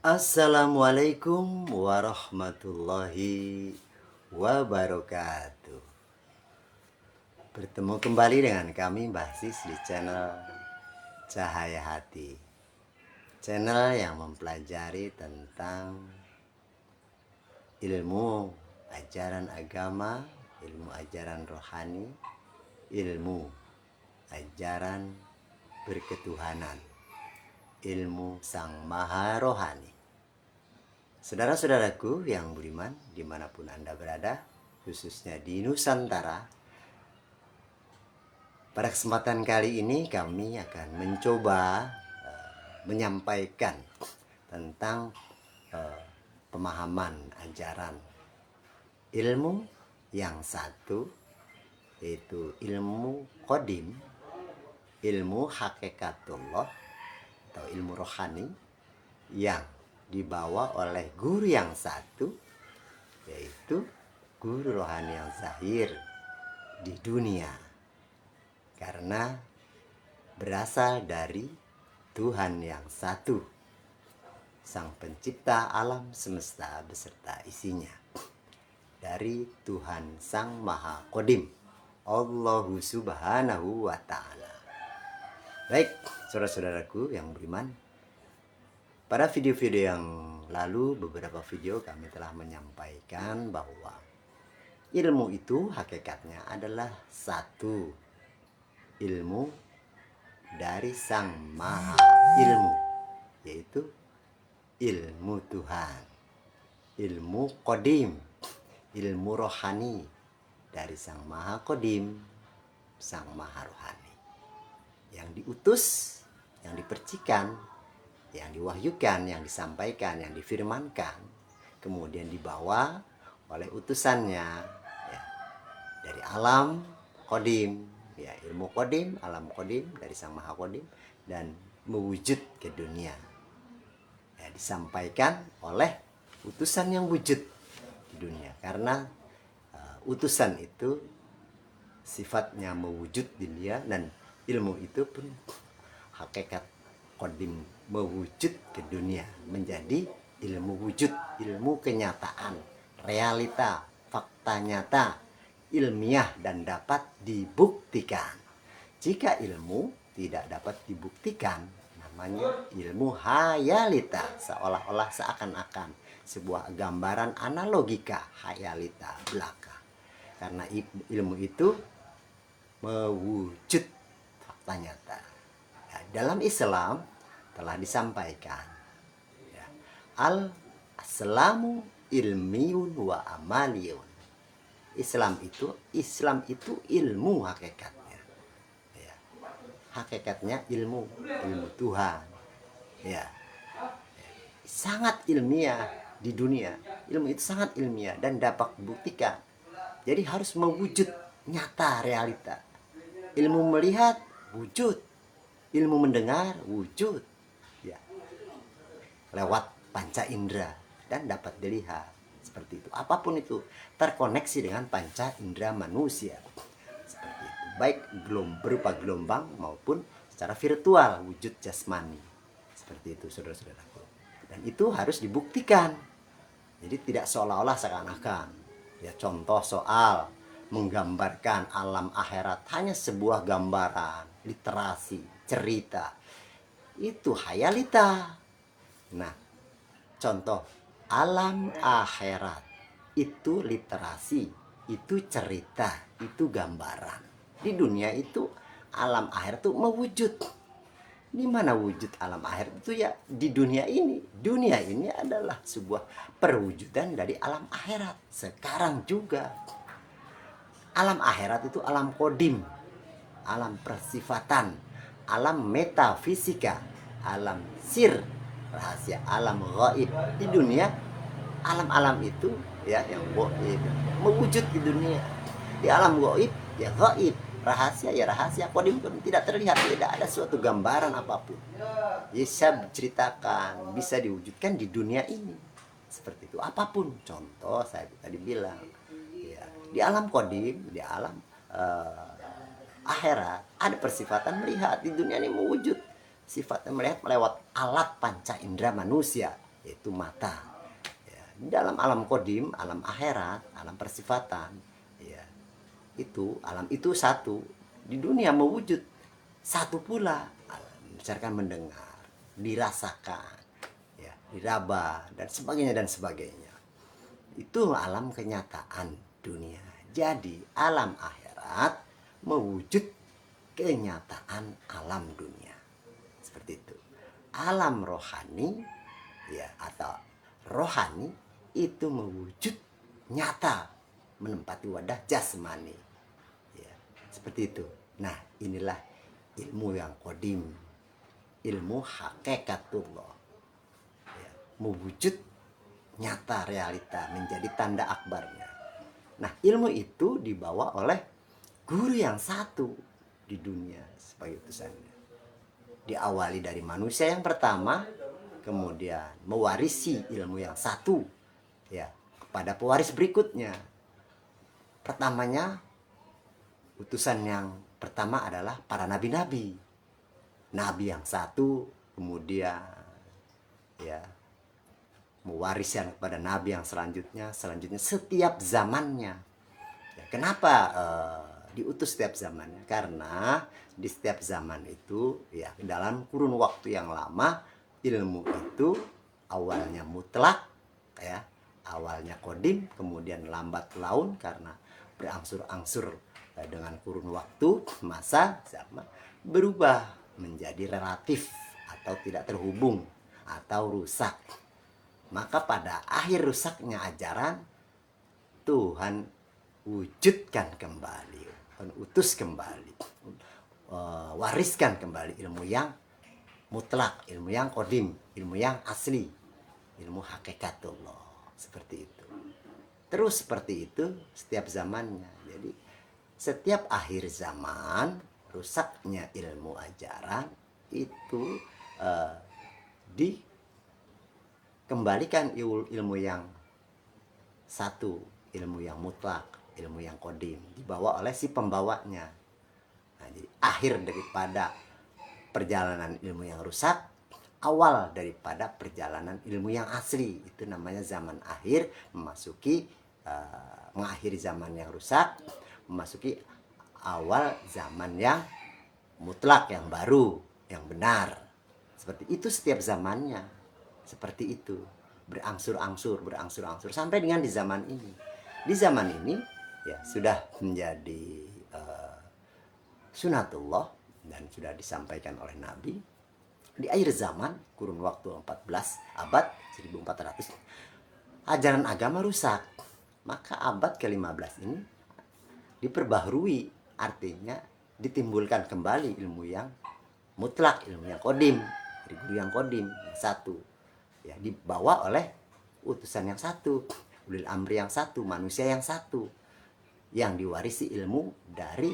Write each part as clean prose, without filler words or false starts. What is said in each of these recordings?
Assalamualaikum warahmatullahi wabarakatuh. Bertemu kembali dengan kami Mbah Sis di channel Cahaya Hati, channel yang mempelajari tentang ilmu ajaran agama, ilmu ajaran rohani, ilmu ajaran berketuhanan, ilmu Sang Maha Rohani. Saudara-saudaraku yang budiman, dimanapun Anda berada, khususnya di Nusantara, pada kesempatan kali ini kami akan mencoba menyampaikan tentang pemahaman ajaran ilmu yang satu, yaitu ilmu qadim, ilmu hakikatullah atau ilmu rohani yang dibawa oleh guru yang satu, yaitu guru rohani yang zahir di dunia, karena berasal dari Tuhan yang satu, Sang Pencipta alam semesta beserta isinya, dari Tuhan Sang Maha Qadim, Allahu Subhanahu wa Ta'ala. Baik, saudara-saudaraku yang beriman, pada video-video yang lalu, beberapa video kami telah menyampaikan bahwa ilmu itu hakikatnya adalah satu, ilmu dari Sang Maha Ilmu, yaitu ilmu Tuhan, ilmu Qadim, ilmu rohani dari Sang Maha Qadim, Sang Maha Rohani, yang diutus, yang dipercikan, yang diwahyukan, yang disampaikan, yang difirmankan, kemudian dibawa oleh utusannya ya, dari alam Qadim, ya, ilmu Qadim, alam Qadim dari Sang Maha Qadim, dan mewujud ke dunia, ya, disampaikan oleh utusan yang wujud di dunia, karena utusan itu sifatnya mewujud di dunia, dan ilmu itu pun hakikat Qadim mewujud ke dunia, menjadi ilmu wujud, ilmu kenyataan, realita, fakta nyata, ilmiah, dan dapat dibuktikan. Jika ilmu tidak dapat dibuktikan, namanya ilmu hayalita, seolah-olah seakan-akan sebuah gambaran analogika hayalita belaka. Karena ilmu itu mewujud fakta nyata. Ya, dalam Islam telah disampaikan ya, al-islamu ilmiun wa amaliyun. Islam itu ilmu hakikatnya, ya. Hakikatnya ilmu Tuhan, ya. Sangat ilmiah di dunia. Ilmu itu sangat ilmiah dan dapat dibuktikan. Jadi harus mewujud nyata realita. Ilmu melihat wujud, ilmu mendengar wujud, ya, lewat panca indera dan dapat dilihat, seperti itu. Apapun itu terkoneksi dengan panca indera manusia, seperti itu, baik berupa gelombang maupun secara virtual, wujud jasmani, seperti itu, saudara-saudaraku. Dan itu harus dibuktikan. Jadi tidak seolah-olah seakan-akan, ya, contoh soal menggambarkan alam akhirat hanya sebuah gambaran, literasi, cerita, itu hayalita. Nah, contoh alam akhirat itu literasi, itu cerita, itu gambaran. Di dunia itu alam akhirat itu mewujud. Di mana wujud alam akhirat itu? Ya di dunia ini. Dunia ini adalah sebuah perwujudan dari alam akhirat. Sekarang juga alam akhirat itu alam kodim, alam persifatan, alam metafisika, alam sir, rahasia, alam gaib. Di dunia alam-alam itu, ya, yang gaib mewujud di dunia. Di alam gaib, ya gaib, rahasia, ya rahasia, kodim pun tidak terlihat, tidak ada suatu gambaran apapun bisa diceritakan, bisa diwujudkan di dunia ini, seperti itu. Apapun, contoh saya tadi bilang, ya, di alam kodim, di alam akhirat ada persifatan melihat. Di dunia ini mewujud sifatnya melihat lewat alat panca indera manusia, yaitu mata. Ya, dalam alam kodim, alam akhirat, alam persifatan, ya, itu alam itu satu, di dunia mewujud satu pula, misalkan mendengar, dirasakan, ya, diraba dan sebagainya dan sebagainya. Itu alam kenyataan dunia. Jadi alam akhirat mewujud kenyataan alam dunia. Seperti itu. Alam rohani, ya, atau rohani itu mewujud nyata menempati wadah jasmani. Ya, seperti itu. Nah, inilah ilmu yang kodim, ilmu hakikatullah. Ya, mewujud nyata realita menjadi tanda akbarnya. Nah, ilmu itu dibawa oleh guru yang satu di dunia sebagai utusannya. Diawali dari manusia yang pertama, kemudian mewarisi ilmu yang satu, ya, kepada pewaris berikutnya. Pertamanya, utusan yang pertama adalah para nabi-nabi. Nabi yang satu, kemudian ya mewariskan kepada nabi yang selanjutnya setiap zamannya. Ya, kenapa diutus setiap zamannya? Karena di setiap zaman itu, ya, dalam kurun waktu yang lama, ilmu itu awalnya mutlak, ya, awalnya kodim, kemudian lambat laun karena berangsur-angsur dengan kurun waktu, masa, zaman, berubah menjadi relatif atau tidak terhubung atau rusak. Maka pada akhir rusaknya ajaran, Tuhan wujudkan kembali, Tuhan utus kembali, wariskan kembali ilmu yang mutlak, ilmu yang kodim, ilmu yang asli, ilmu hakikatullah. Seperti itu. Terus seperti itu setiap zamannya. Jadi setiap akhir zaman rusaknya ilmu ajaran itu dikembalikan ilmu yang satu, ilmu yang mutlak, ilmu yang kodim, dibawa oleh si pembawanya. Nah, jadi akhir daripada perjalanan ilmu yang rusak, awal daripada perjalanan ilmu yang asli. Itu namanya zaman akhir, memasuki mengakhiri zaman yang rusak, memasuki awal zaman yang mutlak, yang baru, yang benar. Seperti itu setiap zamannya. Seperti itu, berangsur-angsur sampai dengan di zaman ini. Di zaman ini, ya, sudah menjadi sunatullah dan sudah disampaikan oleh Nabi. Di akhir zaman, kurun waktu 14 abad 1400, ajaran agama rusak. Maka abad ke-15 ini diperbaharui, artinya ditimbulkan kembali ilmu yang mutlak, ilmu yang kodim, dari guru yang kodim satu, ya, dibawa oleh utusan yang satu, ulil amri yang satu, manusia yang satu, yang diwarisi ilmu dari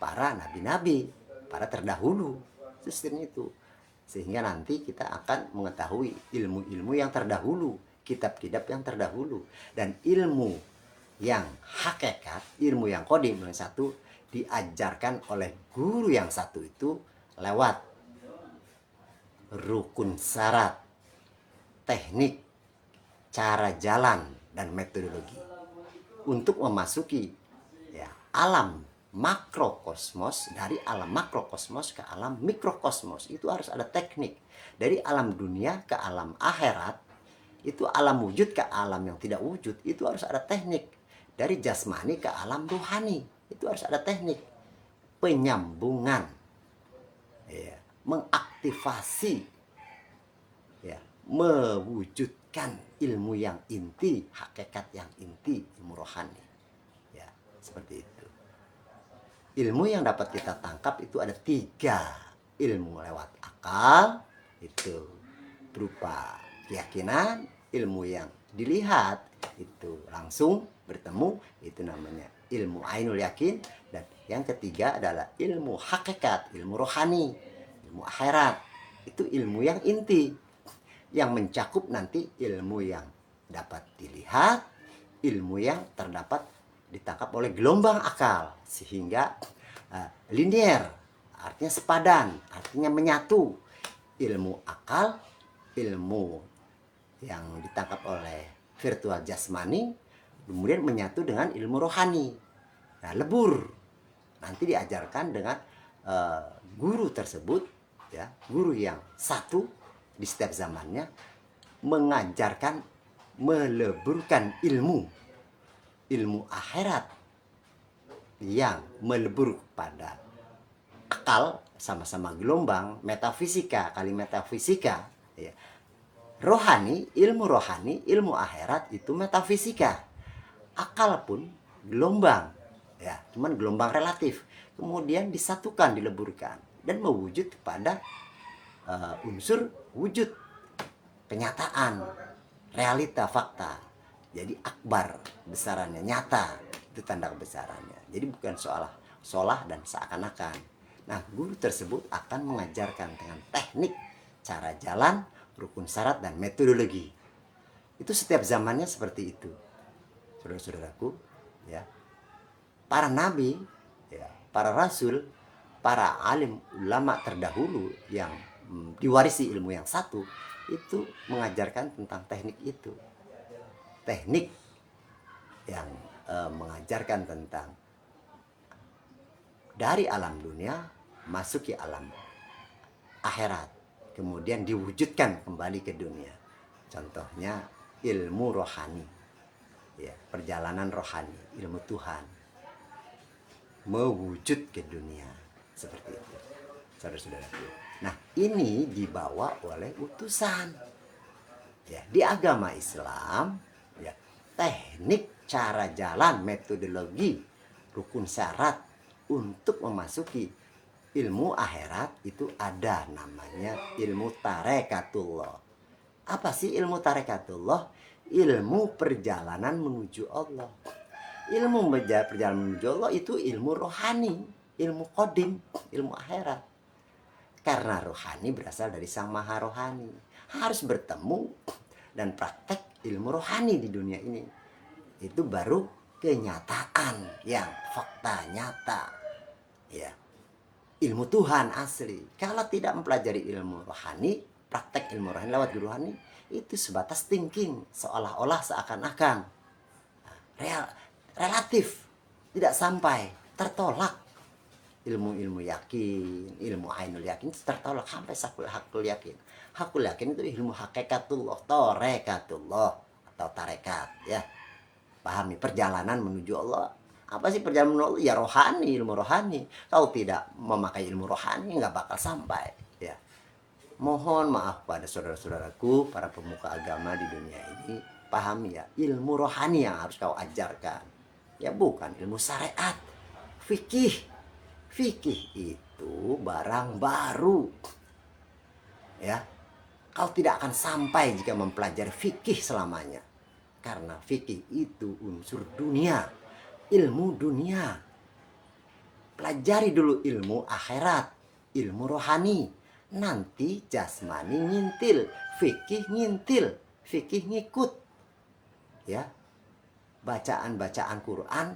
para nabi-nabi, para terdahulu. Sistem itu, sehingga nanti kita akan mengetahui ilmu-ilmu yang terdahulu, kitab-kitab yang terdahulu, dan ilmu yang hakikat, ilmu yang kodim yang satu diajarkan oleh guru yang satu itu lewat rukun syarat, teknik, cara jalan, dan metodologi untuk memasuki, ya, alam makrokosmos. Dari alam makrokosmos ke alam mikrokosmos itu harus ada teknik. Dari alam dunia ke alam akhirat, itu alam wujud ke alam yang tidak wujud, itu harus ada teknik. Dari jasmani ke alam rohani itu harus ada teknik penyambungan, ya, mengaktifasi, ya, mewujudkan ilmu yang inti, hakikat yang inti, ilmu rohani, ya, seperti itu. Ilmu yang dapat kita tangkap itu ada 3. Ilmu lewat akal, itu berupa keyakinan. Ilmu yang dilihat itu langsung bertemu, itu namanya ilmu ainul yakin. Dan yang ketiga adalah ilmu hakikat, ilmu rohani, ilmu akhirat. Itu ilmu yang inti, yang mencakup nanti ilmu yang dapat dilihat, ilmu yang terdapat ditangkap oleh gelombang akal, sehingga linier, artinya sepadan, artinya menyatu. Ilmu akal, ilmu yang ditangkap oleh virtual jasmani kemudian menyatu dengan ilmu rohani. Nah, lebur nanti diajarkan dengan guru tersebut, ya, guru yang satu di setiap zamannya mengajarkan, meleburkan ilmu akhirat yang melebur pada akal, sama-sama gelombang metafisika kali metafisika, ya. Rohani, ilmu akhirat itu metafisika. Akal pun gelombang, ya, cuman gelombang relatif. Kemudian disatukan, dileburkan dan mewujud pada unsur wujud, kenyataan, realita, fakta. Jadi akbar, besarannya, nyata, itu tanda kebesarannya. Jadi bukan seolah dan seakan-akan. Nah, guru tersebut akan mengajarkan dengan teknik, cara jalan, rukun syarat, dan metodologi. Itu setiap zamannya seperti itu, saudara-saudaraku, ya. Para nabi, ya, para rasul, para alim ulama terdahulu yang diwarisi ilmu yang satu, itu mengajarkan tentang teknik itu. Teknik yang mengajarkan tentang dari alam dunia masuk ke alam akhirat, kemudian diwujudkan kembali ke dunia. Contohnya ilmu rohani, ya, perjalanan rohani, ilmu Tuhan mewujud ke dunia, seperti itu, saudara-saudaraku. Nah, ini dibawa oleh utusan, ya, di agama Islam, ya, teknik, cara jalan, metodologi, rukun syarat untuk memasuki ilmu akhirat itu ada, namanya ilmu tarekatullah. Apa sih ilmu tarekatullah? Ilmu perjalanan menuju Allah. Ilmu perjalanan menuju Allah itu ilmu rohani, ilmu kodim, ilmu akhirat. Karena rohani berasal dari Sang Maha Rohani. Harus bertemu dan praktek ilmu rohani di dunia ini. Itu baru kenyataan yang fakta nyata, ya, ilmu Tuhan asli. Kalau tidak mempelajari ilmu rohani, praktek ilmu rohani lewat guru rohani, itu sebatas thinking, seolah-olah seakan-akan relatif, tidak sampai, tertolak. Ilmu yakin, ilmu ainul yakin tertolak sampai hakul yakin. Hakul yakin itu ilmu hakikatullah, tarekatullah atau tarekat, ya. Pahami perjalanan menuju Allah. Apa sih perjalanan menuju Allah? Ya rohani, ilmu rohani. Kalau tidak memakai ilmu rohani nggak bakal sampai, ya. Mohon maaf pada saudara-saudaraku, para pemuka agama di dunia ini, pahami ya, ilmu rohani yang harus kau ajarkan. Ya bukan ilmu syariat, fikih. Fikih itu barang baru, ya. Kau tidak akan sampai jika mempelajari fikih selamanya. Karena fikih itu unsur dunia, ilmu dunia. Pelajari dulu ilmu akhirat, ilmu rohani. Nanti jasmani ngintil, fikih ngintil, fikih ngikut. Ya. Bacaan-bacaan Quran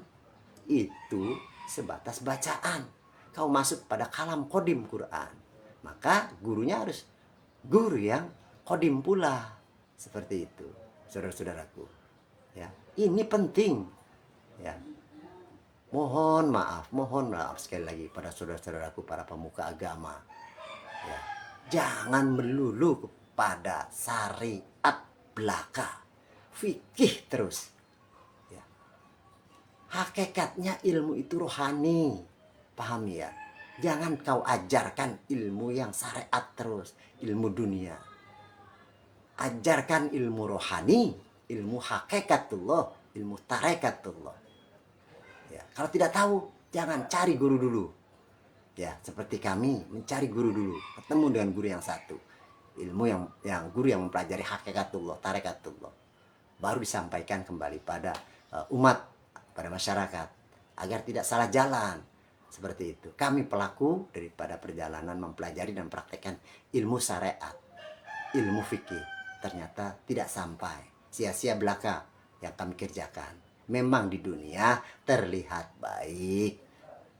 itu sebatas bacaan. Kau masuk pada kalam kodim Quran, maka gurunya harus guru yang kodim pula, seperti itu, saudara-saudaraku, ya. Ini penting, ya. Mohon maaf sekali lagi pada saudara-saudaraku, para pemuka agama, ya. Jangan melulu kepada syariat belaka, fikih terus, ya. Hakikatnya ilmu itu rohani. Pahami ya, jangan kau ajarkan ilmu yang syariat terus, ilmu dunia. Ajarkan ilmu rohani, ilmu hakikatullah, ilmu tarekatullah. Ya, kalau tidak tahu, jangan cari guru dulu. Ya, seperti kami mencari guru dulu, ketemu dengan guru yang satu. Ilmu yang guru yang mempelajari hakikatullah, tarekatullah. Baru disampaikan kembali pada umat, pada masyarakat, agar tidak salah jalan. Seperti itu. Kami pelaku daripada perjalanan mempelajari dan praktekkan ilmu syariat, ilmu fikih, ternyata tidak sampai. Sia-sia belaka yang kami kerjakan. Memang di dunia terlihat baik,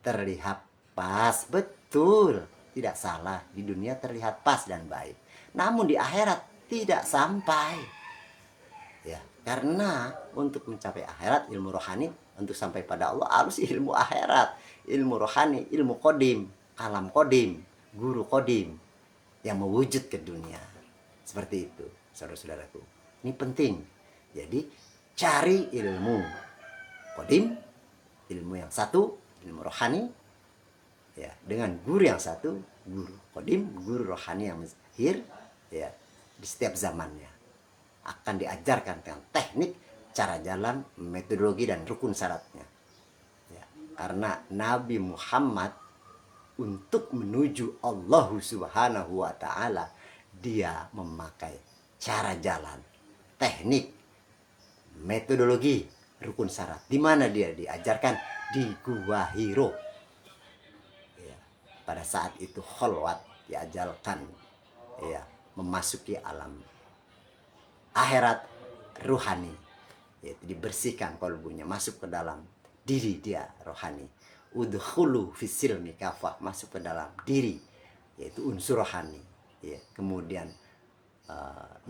terlihat pas, betul, tidak salah. Di dunia terlihat pas dan baik. Namun di akhirat tidak sampai. Ya, karena untuk mencapai akhirat, ilmu rohani, untuk sampai pada Allah harus ilmu akhirat, ilmu rohani, ilmu kodim, kalam kodim, guru kodim yang mewujud ke dunia. Seperti itu, saudara-saudaraku. Ini penting. Jadi cari ilmu kodim, ilmu yang satu, ilmu rohani, ya, dengan guru yang satu, guru kodim, guru rohani yang zahir, ya, di setiap zamannya akan diajarkan dengan teknik, cara jalan, metodologi, dan rukun syaratnya, ya. Karena Nabi Muhammad untuk menuju Allah Subhanahu wa Ta'ala, dia memakai cara jalan, teknik, metodologi, rukun syarat. Di mana dia diajarkan? Di Gua Hiro. Ya, pada saat itu kholwat, diajarkan, ya, memasuki alam akhirat ruhani, yaitu dibersihkan kolbunya, masuk ke dalam diri dia rohani. Udkhulu fisilmi kafah, masuk ke dalam diri, yaitu unsur rohani, ya. Kemudian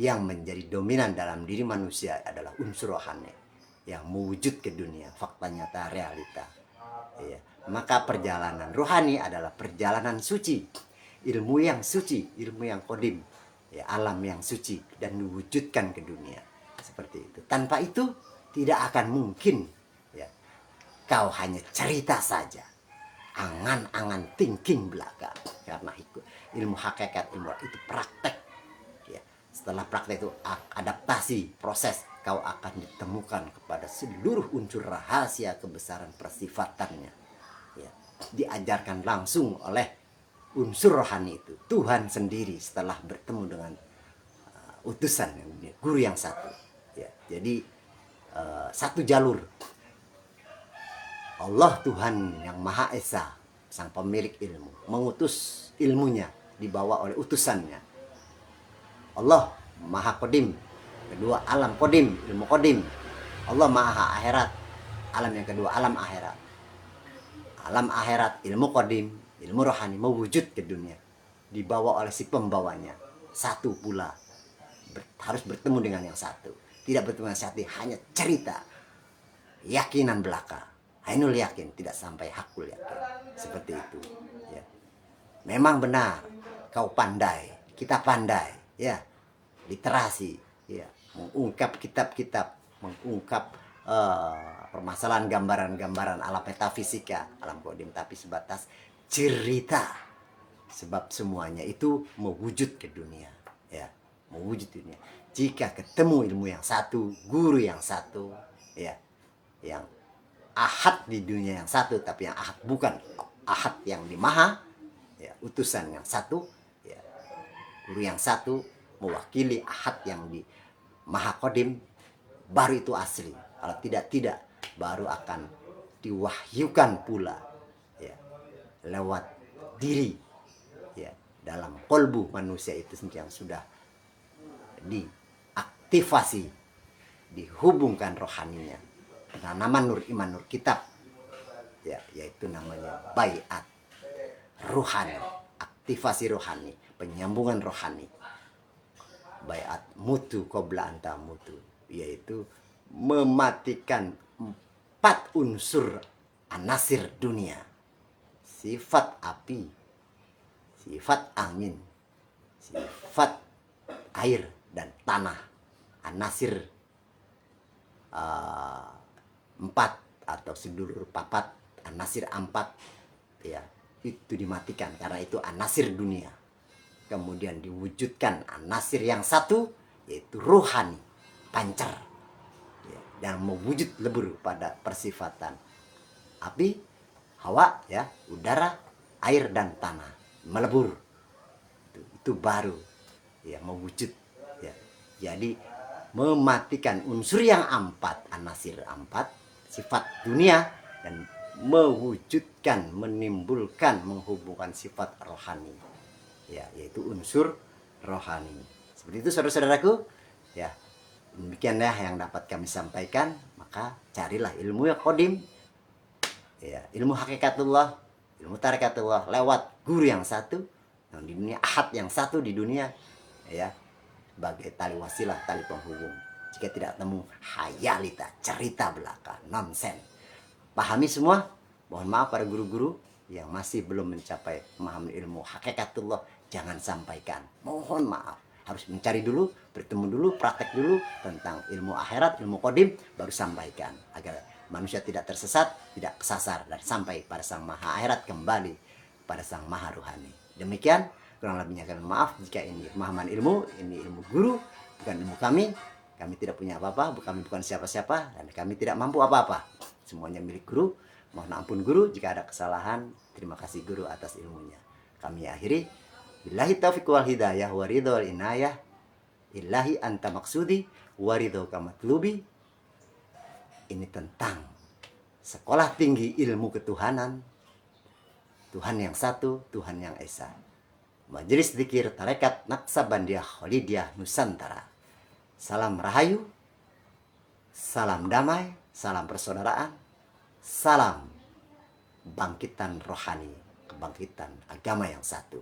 yang menjadi dominan dalam diri manusia adalah unsur rohani yang mewujud ke dunia, fakta nyata, realita, ya. Maka perjalanan rohani adalah perjalanan suci, ilmu yang suci, ilmu yang kodim, ya, alam yang suci, dan diwujudkan ke dunia. Seperti itu. Tanpa itu tidak akan mungkin, ya, kau hanya cerita saja, angan-angan thinking belaka. Karena ilmu hakikat, ilmu itu praktek, ya. Setelah praktek itu adaptasi, proses, kau akan ditemukan kepada seluruh unsur rahasia kebesaran persifatannya, ya. Diajarkan langsung oleh unsur rohani itu, Tuhan sendiri, setelah bertemu dengan utusan guru yang satu, ya. Jadi satu jalur. Allah Tuhan yang Maha Esa, sang pemilik ilmu, mengutus ilmunya dibawa oleh utusannya. Allah Maha Kodim, kedua alam kodim, ilmu kodim. Allah Maha Akhirat, alam yang kedua alam akhirat. Alam akhirat, ilmu kodim, ilmu rohani mewujud ke dunia, dibawa oleh si pembawanya. Satu pula, harus bertemu dengan yang satu. Tidak bertemu dengan satu, hanya cerita, yakinan belaka, ainul yakin, tidak sampai hakul yakin. Seperti itu, ya. Memang benar, kau pandai, kita pandai, ya, literasi, ya, mengungkap kitab-kitab, mengungkap permasalahan gambaran-gambaran alam metafisika, alam kodim, tapi sebatas cerita. Sebab semuanya itu mewujud ke dunia, ya, mewujud dunia. Jika ketemu ilmu yang satu, guru yang satu, ya, yang ahad di dunia yang satu, tapi yang ahad bukan ahad yang di maha, ya, utusan yang satu, ya, guru yang satu mewakili ahad yang di maha kodim, baru itu asli. Kalau tidak baru akan diwahyukan pula, ya, lewat diri, ya, dalam kolbu manusia itu yang sudah diaktifasi, dihubungkan rohaninya, penanaman nur iman nur kitab, ya, yaitu namanya baiat rohani, aktivasi rohani, penyambungan rohani. Baiat mutu qobla anta mutu, yaitu mematikan 4 unsur anasir dunia: sifat api, sifat angin, sifat air, dan tanah. Anasir 4 atau sedulur papat, anasir 4, ya, itu dimatikan karena itu anasir dunia. Kemudian diwujudkan anasir yang satu, yaitu rohani, pancar, ya, dan mewujud lebur pada persifatan api, hawa, ya, udara, air, dan tanah, melebur. Itu baru, ya, mewujud, ya. Jadi mematikan unsur yang 4, anasir 4, sifat dunia, dan mewujudkan, menimbulkan, menghubungkan sifat rohani, ya, yaitu unsur rohani. Seperti itu, saudara-saudaraku, ya. Demikianlah yang dapat kami sampaikan. Maka carilah ilmu yang kodim, ya, ilmu hakikatullah, ilmu tarikatullah, lewat guru yang satu yang di dunia, ahad yang satu di dunia, ya, sebagai tali wasilah, tali penghubung. Jika tidak temu, hayalita, cerita belaka, nonsen. Pahami semua? Mohon maaf para guru-guru yang masih belum mencapai memahami ilmu hakikatullah, jangan sampaikan. Mohon maaf. Harus mencari dulu, bertemu dulu, praktek dulu tentang ilmu akhirat, ilmu qadim, baru sampaikan. Agar manusia tidak tersesat, tidak kesasar, dan sampai pada sang maha akhirat, kembali pada sang maha ruhani. Demikian, kurang lebihnya kalian maaf jika ini pemahaman ilmu, ini ilmu guru, bukan ilmu kami. Kami tidak punya apa-apa, kami bukan siapa-siapa, dan kami tidak mampu apa-apa. Semuanya milik guru. Mohon ampun guru jika ada kesalahan. Terima kasih guru atas ilmunya. Kami akhiri. Billahi taufiq wal hidayah wa ridho wal inayah. Illahi anta maksudi wa ridho kamatlubi. Ini tentang sekolah tinggi ilmu ketuhanan. Tuhan yang satu, Tuhan yang esa. Majelis Dzikir Tarekat Naksabandia Khalidiyah Nusantara. Salam rahayu, salam damai, salam persaudaraan, salam bangkitan rohani, kebangkitan agama yang satu.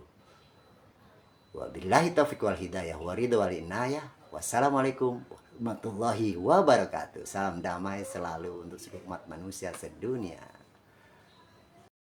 Wabillahi taufiq wal hidayah wa ridho wal inayah. Wassalamualaikum warahmatullahi wabarakatuh. Salam damai selalu untuk seluruh umat manusia sedunia.